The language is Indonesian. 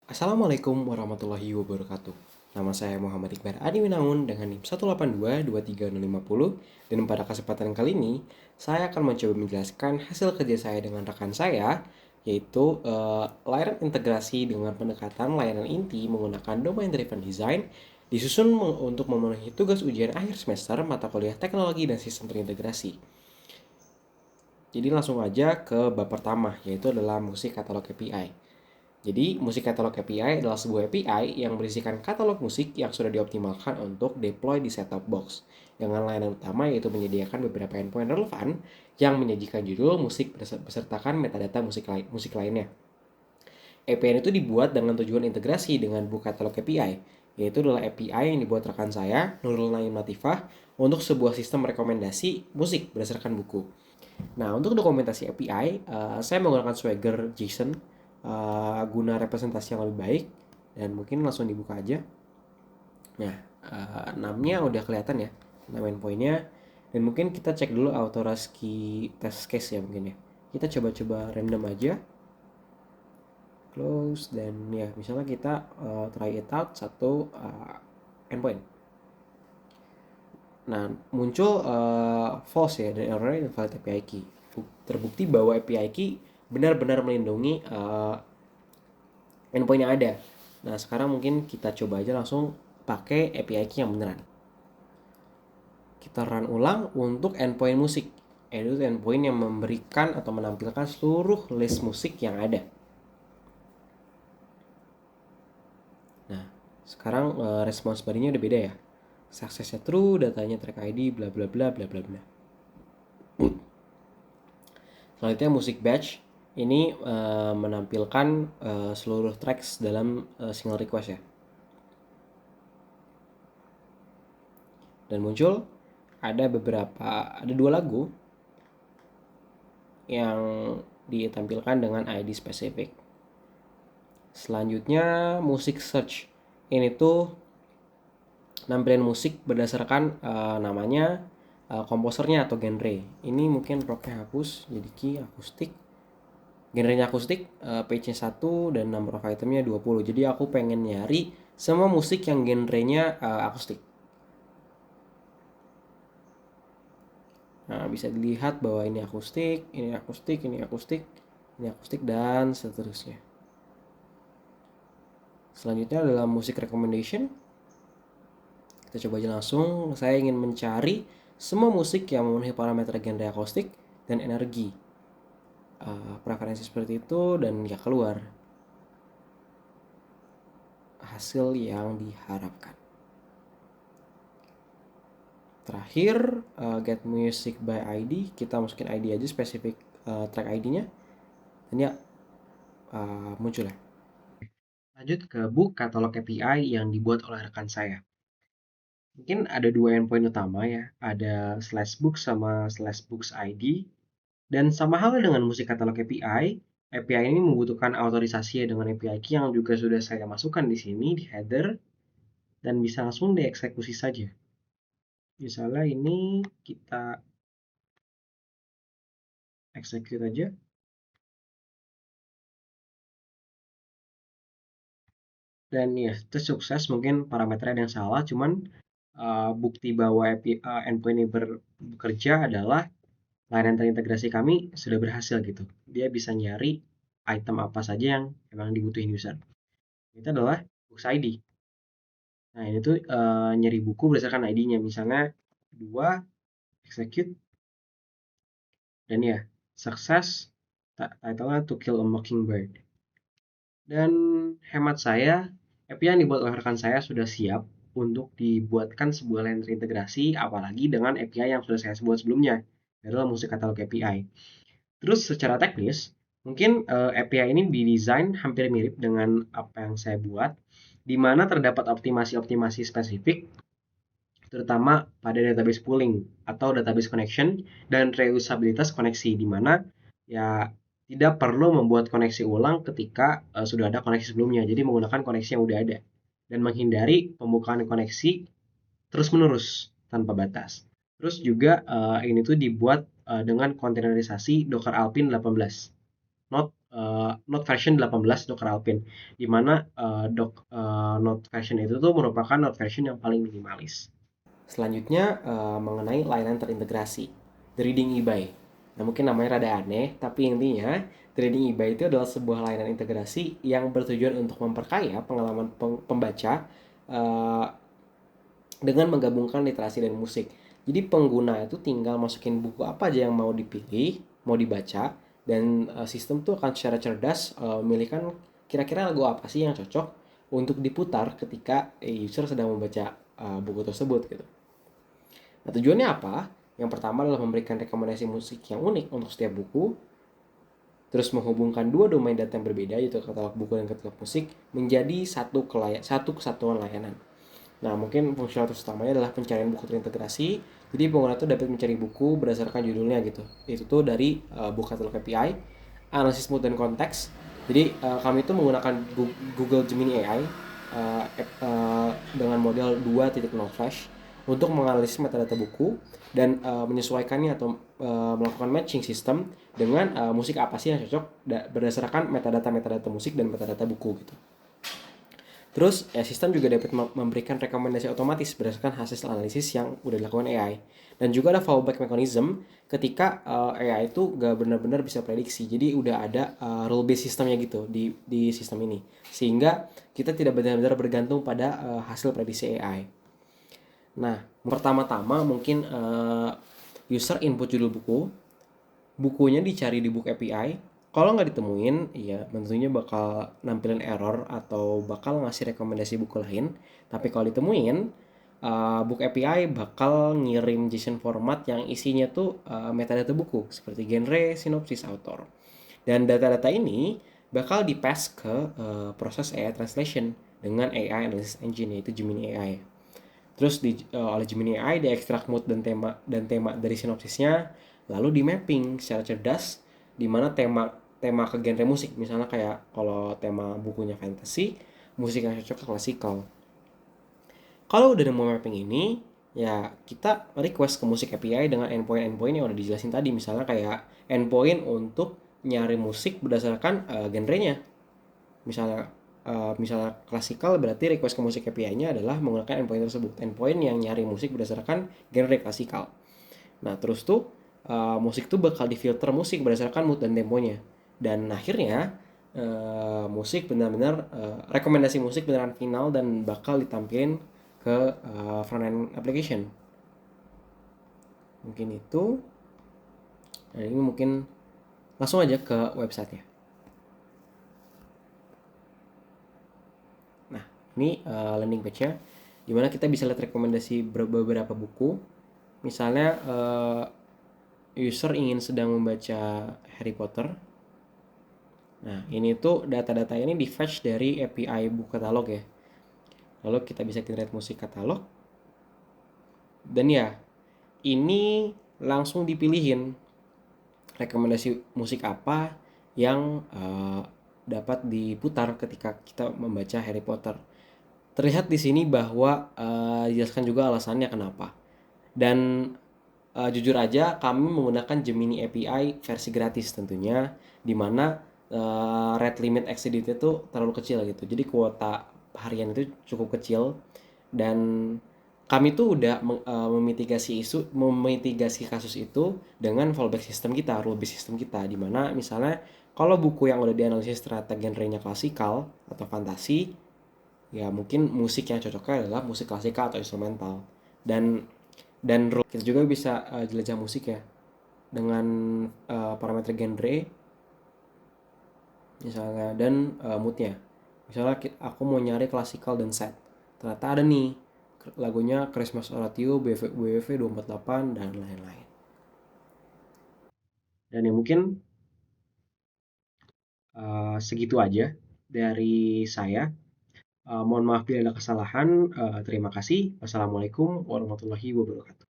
Assalamualaikum warahmatullahi wabarakatuh. Nama saya Muhammad Iqbal Adi Winaun dengan NIM 1822350 dan pada kesempatan kali ini saya akan mencoba menjelaskan hasil kerja saya dengan rekan saya yaitu layanan integrasi dengan pendekatan layanan inti menggunakan domain driven design disusun untuk memenuhi tugas ujian akhir semester mata kuliah teknologi dan sistem terintegrasi. Jadi langsung aja ke bab pertama yaitu adalah musik katalog API. Jadi, musik katalog API adalah sebuah API yang berisikan katalog musik yang sudah dioptimalkan untuk deploy di set-top box. Dengan layanan utama yaitu menyediakan beberapa endpoint relevan yang menyajikan judul musik besertakan metadata musik lainnya. API itu dibuat dengan tujuan integrasi dengan buku katalog API, yaitu adalah API yang dibuat rekan saya, Nurul Naim Latifah, untuk sebuah sistem rekomendasi musik berdasarkan buku. Nah, untuk dokumentasi API, saya menggunakan Swagger JSON guna representasi yang lebih baik dan mungkin langsung dibuka aja. Nah, namanya udah kelihatan ya, nama endpointnya, dan mungkin kita cek dulu authorski test case ya mungkin ya. Kita coba-coba random aja, close, dan ya misalnya kita try it out satu endpoint. Nah, muncul false ya dan error invalid API key. Terbukti bahwa API key benar-benar melindungi endpoint yang ada. Nah, sekarang mungkin kita coba aja langsung pakai API key yang beneran. Kita run ulang untuk endpoint musik. Itu endpoint yang memberikan atau menampilkan seluruh list musik yang ada. Nah, sekarang respons bodinya udah beda ya. Suksesnya true, datanya track ID, bla bla bla bla bla bla. Selanjutnya musik batch ini menampilkan seluruh tracks dalam single request ya. Dan muncul ada dua lagu yang ditampilkan dengan ID spesifik. Selanjutnya musik search. Ini tuh nampilin musik berdasarkan namanya, komposernya atau genre. Ini mungkin rocknya hapus jadi key akustik. Genrenya akustik, page-nya 1 dan number of itemnya 20. Jadi aku pengen nyari semua musik yang genrenya akustik. Nah, bisa dilihat bahwa ini akustik, ini akustik, ini akustik, ini akustik, dan seterusnya. Selanjutnya adalah musik recommendation. Kita coba aja langsung. Saya ingin mencari semua musik yang memenuhi parameter genre akustik dan energi. Preferensi seperti itu dan ya keluar hasil yang diharapkan. Terakhir, get music by ID. Kita masukin ID aja, spesifik track ID-nya. Dan ya, muncul ya. Lanjut ke book katalog API yang dibuat oleh rekan saya. Mungkin ada dua endpoint utama ya, ada /book sama /books ID. Dan sama halnya dengan musik katalog API ini membutuhkan autorisasi dengan API key yang juga sudah saya masukkan di sini di header dan bisa langsung dieksekusi saja. Misalnya ini kita execute aja. Dan ya, itu sukses. Mungkin parameternya ada yang salah, cuman bukti bahwa endpoint ini bekerja adalah layanan terintegrasi kami sudah berhasil gitu. Dia bisa nyari item apa saja yang emang dibutuhin user. Itu adalah books ID. Nah, ini tuh nyari buku berdasarkan ID-nya. Misalnya 2, execute, dan ya, sukses, title-nya To Kill a Mockingbird. Dan hemat saya, API yang dibuat oleh rekan saya sudah siap untuk dibuatkan sebuah layanan terintegrasi, apalagi dengan API yang sudah saya sebut sebelumnya, adalah musik katalog API. Terus secara teknis, mungkin API ini didesain hampir mirip dengan apa yang saya buat, di mana terdapat optimasi-optimasi spesifik, terutama pada database pooling atau database connection dan reusabilitas koneksi, di mana ya tidak perlu membuat koneksi ulang ketika sudah ada koneksi sebelumnya. Jadi menggunakan koneksi yang udah ada dan menghindari pembukaan koneksi terus-menerus tanpa batas. Terus juga ini tuh dibuat dengan kontainerisasi Docker Alpine 18, not Note version 18 Docker Alpine, di mana Note version itu tuh merupakan Note version yang paling minimalis. Selanjutnya mengenai layanan terintegrasi, Threading eBay. Nah, mungkin namanya rada aneh, tapi intinya Threading eBay itu adalah sebuah layanan integrasi yang bertujuan untuk memperkaya pengalaman pembaca uh, dengan menggabungkan literasi dan musik. Jadi pengguna itu tinggal masukin buku apa aja yang mau dipilih, mau dibaca, dan sistem tuh akan secara cerdas memilihkan kira-kira lagu apa sih yang cocok untuk diputar ketika user sedang membaca buku tersebut gitu. Nah, tujuannya apa? Yang pertama adalah memberikan rekomendasi musik yang unik untuk setiap buku, terus menghubungkan dua domain data yang berbeda yaitu katalog buku dan katalog musik menjadi satu kesatuan layanan. Nah, mungkin fungsionalitas utamanya adalah pencarian buku terintegrasi. Jadi pengguna itu dapat mencari buku berdasarkan judulnya gitu. Itu tuh dari buku katalog API, analisis mood dan konteks. Jadi kami itu menggunakan Google Gemini AI dengan model 2.0 Flash untuk menganalisis metadata buku dan menyesuaikannya atau melakukan matching sistem dengan musik apa sih yang cocok berdasarkan metadata musik dan metadata buku gitu. Terus ya, sistem juga dapat memberikan rekomendasi otomatis berdasarkan hasil analisis yang udah dilakukan AI. Dan juga ada fallback mechanism ketika AI itu gak benar-benar bisa prediksi. Jadi udah ada rule based sistemnya gitu di sistem ini. Sehingga kita tidak benar-benar bergantung pada hasil prediksi AI. Nah, pertama-tama mungkin user input judul buku, bukunya dicari di book API. Kalau nggak ditemuin, ya tentunya bakal nampilin error atau bakal ngasih rekomendasi buku lain. Tapi kalau ditemuin, book API bakal ngirim JSON format yang isinya tuh metadata buku seperti genre, sinopsis, author. Dan data-data ini bakal dipass ke proses AI translation dengan AI analysis engine yaitu Gemini AI. Terus oleh Gemini AI diekstrak mood dan tema dari sinopsisnya, lalu di mapping secara cerdas di mana tema tema ke genre musik. Misalnya kayak kalau tema bukunya fantasy, musik yang cocok ke klasikal. Kalau udah nemu mapping ini, ya kita request ke musik API dengan endpoint-endpoint yang udah dijelasin tadi. Misalnya kayak endpoint untuk nyari musik berdasarkan genrenya. Misalnya klasikal, berarti request ke musik API-nya adalah menggunakan endpoint tersebut. Endpoint yang nyari musik berdasarkan genre klasikal. Nah, terus tuh musik tuh bakal difilter musik berdasarkan mood dan temponya. Dan akhirnya musik benar-benar rekomendasi musik beneran final dan bakal ditampilin ke front end application. Mungkin itu. Nah, ini mungkin langsung aja ke websitenya. Nah, ini landing page-nya dimana kita bisa lihat rekomendasi beberapa buku. Misalnya user ingin sedang membaca Harry Potter. Nah, ini tuh data-data ini di-fetch dari API buku katalog ya. Lalu kita bisa generate musik katalog. Dan ya, ini langsung dipilihin rekomendasi musik apa yang dapat diputar ketika kita membaca Harry Potter. Terlihat di sini bahwa dijelaskan juga alasannya kenapa. Dan jujur aja kami menggunakan Gemini API versi gratis tentunya, di mana rate limit exceeded itu terlalu kecil gitu. Jadi kuota harian itu cukup kecil dan kami tuh udah memitigasi kasus itu dengan fallback system kita, rule based system kita, di mana misalnya kalau buku yang udah dianalisis ternyata genrenya klasikal atau fantasi, ya mungkin musik yang cocoknya adalah musik klasikal atau instrumental. Dan kita juga bisa jelajah musik ya dengan parameter genre misalnya dan moodnya. Misalnya aku mau nyari klasikal dan sad, ternyata ada nih lagunya Christmas Oratio, BWV 248 dan lain-lain. Dan ya mungkin segitu aja dari saya. Mohon maaf bila ada kesalahan. Terima kasih. Wassalamualaikum warahmatullahi wabarakatuh.